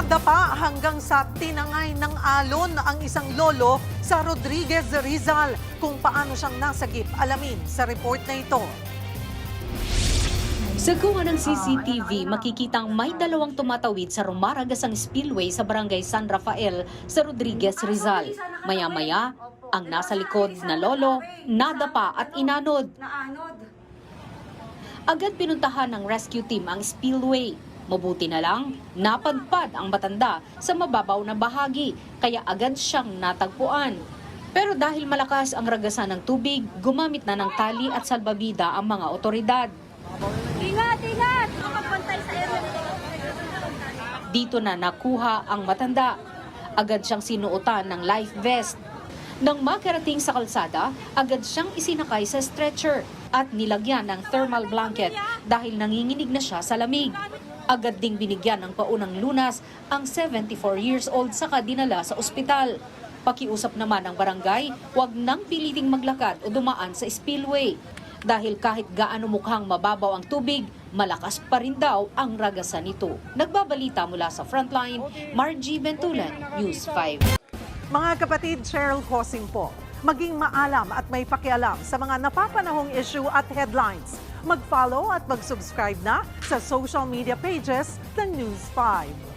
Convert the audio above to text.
Nadapa hanggang sa tinangay ng alon ang isang lolo sa Rodriguez, Rizal. Kung paano siyang nasagip, alamin sa report na ito. Sa kuha ng CCTV, makikitang may dalawang tumatawid sa rumaragasang spillway sa barangay San Rafael sa Rodriguez, Rizal. Maya-maya, ang nasa likod na lolo, nadapa at inanod. Agad pinuntahan ng rescue team ang spillway. Mabuti na lang, napadpad ang matanda sa mababaw na bahagi, kaya agad siyang natagpuan. Pero dahil malakas ang ragasan ng tubig, gumamit na ng tali at salbabida ang mga otoridad. Ingat, ingat! Makapantay sa area. Dito na nakuha ang matanda. Agad siyang sinuotan ng life vest. Nang makarating sa kalsada, agad siyang isinakay sa stretcher at nilagyan ng thermal blanket dahil nanginginig na siya sa lamig. Agad ding binigyan ng paunang lunas ang 74 years old saka dinala sa ospital. Pakiusap naman ng barangay, huwag nang piliting maglakad o dumaan sa spillway. Dahil kahit gaano mukhang mababaw ang tubig, malakas pa rin daw ang ragasan nito. Nagbabalita mula sa Frontline, Margie Bentulan, News 5. Mga kapatid, Cheryl Hosing po. Maging maalam at may pakialam sa mga napapanahong issue at headlines. Mag-follow at mag-subscribe na sa social media pages ng News 5.